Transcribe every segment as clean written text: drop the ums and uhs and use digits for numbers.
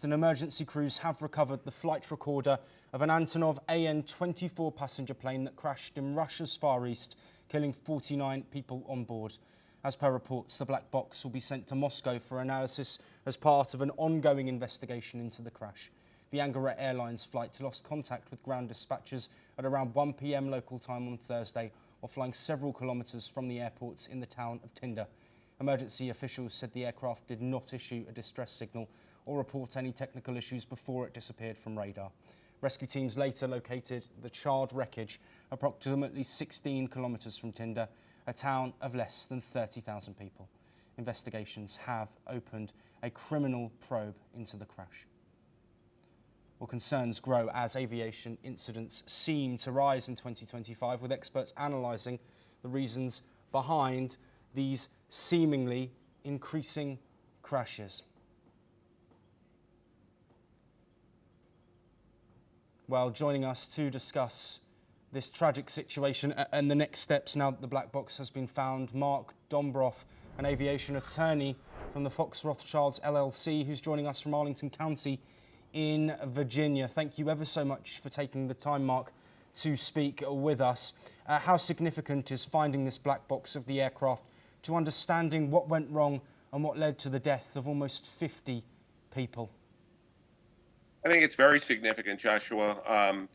And emergency crews have recovered the flight recorder of an Antonov An-24 passenger plane that crashed in Russia's Far East, killing 49 people on board. As per reports, the black box will be sent to Moscow for analysis as part of an ongoing investigation into the crash. The Angara Airlines flight lost contact with ground dispatchers at around 1 p.m. local time on Thursday, while flying several kilometres from the airport in the town of Tynda. Emergency officials said the aircraft did not issue a distress signal or report any technical issues before it disappeared from radar. Rescue teams later located the charred wreckage approximately 16 kilometres from Tynda, a town of less than 30,000 people. Investigations have opened a criminal probe into the crash. Well, concerns grow as aviation incidents seem to rise in 2025, with experts analysing the reasons behind these seemingly increasing crashes. Well, joining us to discuss this tragic situation and the next steps now that the black box has been found, Mark Dombroff, an aviation attorney from the Fox Rothschilds LLC, who's joining us from Arlington County in Virginia. Thank you ever so much for taking the time, Mark, to speak with us. How significant is finding this black box of the aircraft to understanding what went wrong and what led to the death of almost 50 people? I think it's very significant, Joshua.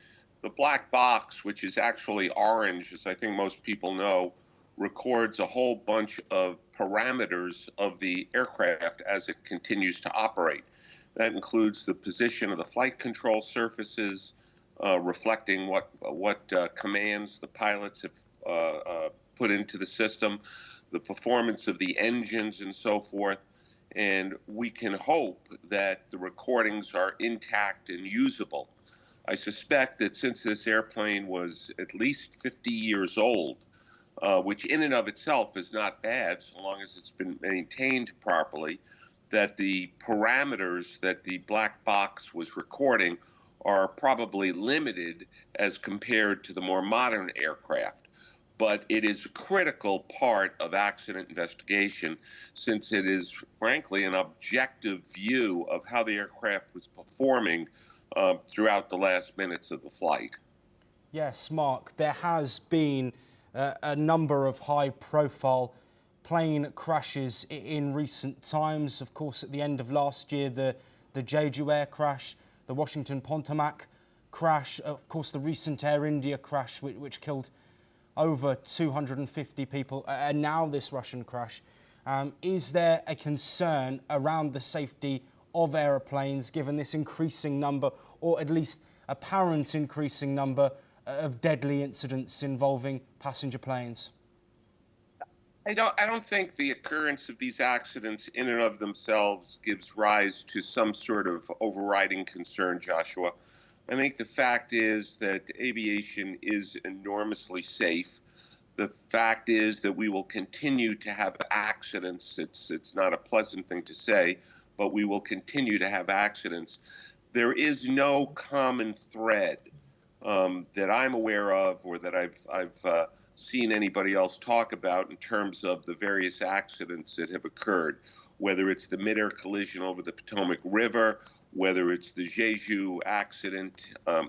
The black box, which is actually orange, as I think most people know, records a whole bunch of parameters of the aircraft as it continues to operate. That includes the position of the flight control surfaces, reflecting what commands the pilots have put into the system, the performance of the engines and so forth. And we can hope that the recordings are intact and usable. I suspect that since this airplane was at least 50 years old, which in and of itself is not bad so long as it's been maintained properly, that the parameters that the black box was recording are probably limited as compared to the more modern aircraft. But it is a critical part of accident investigation, since it is, frankly, an objective view of how the aircraft was performing throughout the last minutes of the flight. Yes, Mark, there has been a number of high-profile plane crashes in recent times. Of course, at the end of last year, the Jeju Air crash, the Washington Potomac crash, of course, the recent Air India crash, which killed over 250 people, and now this Russian crash. Is there a concern around the safety of aeroplanes given this increasing number, or at least apparent increasing number, of deadly incidents involving passenger planes? I don't think the occurrence of these accidents in and of themselves gives rise to some sort of overriding concern, Joshua. I think the fact is that aviation is enormously safe. The fact is that we will continue to have accidents. It's not a pleasant thing to say, but we will continue to have accidents. There is no common thread that I'm aware of, or that I've seen anybody else talk about in terms of the various accidents that have occurred, whether it's the mid-air collision over the Potomac River, whether it's the Jeju accident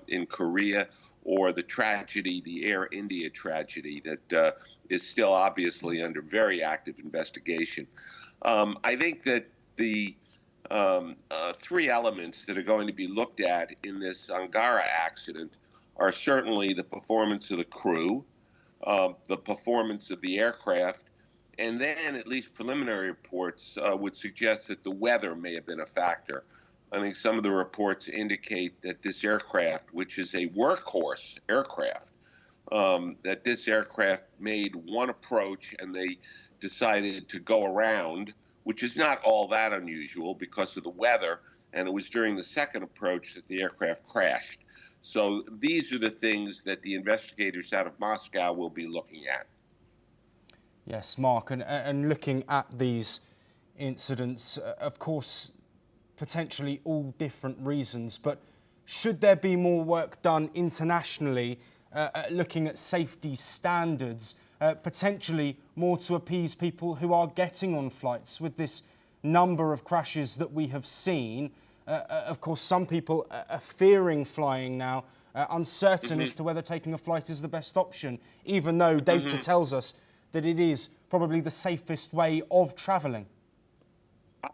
in Korea, or the tragedy, the Air India tragedy that is still obviously under very active investigation. I think that the three elements that are going to be looked at in this Angara accident are certainly the performance of the crew, the performance of the aircraft, and then at least preliminary reports would suggest that the weather may have been a factor. I think some of the reports indicate that this aircraft, which is a workhorse aircraft, that this aircraft made one approach and they decided to go around, which is not all that unusual because of the weather, and it was during the second approach that the aircraft crashed. So these are the things that the investigators out of Moscow will be looking at. Yes, Mark, and looking at these incidents, of course, potentially all different reasons, but should there be more work done internationally looking at safety standards, potentially more to appease people who are getting on flights with this number of crashes that we have seen? Of course, some people are fearing flying now, uncertain as to whether taking a flight is the best option, even though data tells us that it is probably the safest way of travelling.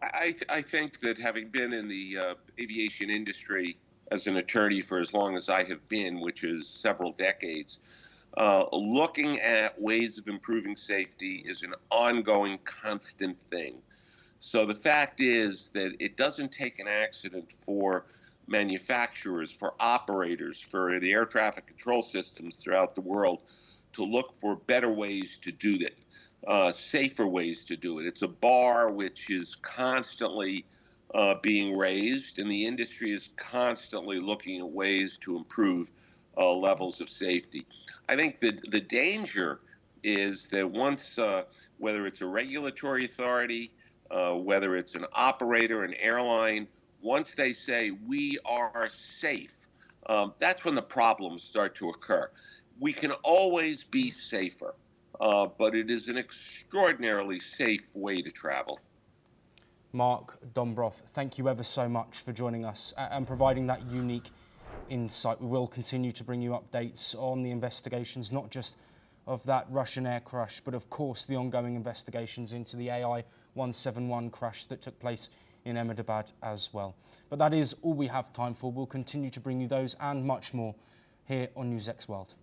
I think that having been in the aviation industry as an attorney for as long as I have been, which is several decades, looking at ways of improving safety is an ongoing, constant thing. So the fact is that it doesn't take an accident for manufacturers, for operators, for the air traffic control systems throughout the world to look for better ways to do that. Safer ways to do it. It's a bar which is constantly being raised, and the industry is constantly looking at ways to improve levels of safety. I think that the danger is that once, whether it's a regulatory authority, whether it's an operator, an airline, once they say we are safe, that's when the problems start to occur. We can always be safer. But it is an extraordinarily safe way to travel. Mark Dombroff, thank you ever so much for joining us and providing that unique insight. We will continue to bring you updates on the investigations, not just of that Russian air crash, but of course the ongoing investigations into the AI-171 crash that took place in Ahmedabad as well. But that is all we have time for. We'll continue to bring you those and much more here on NewsX World.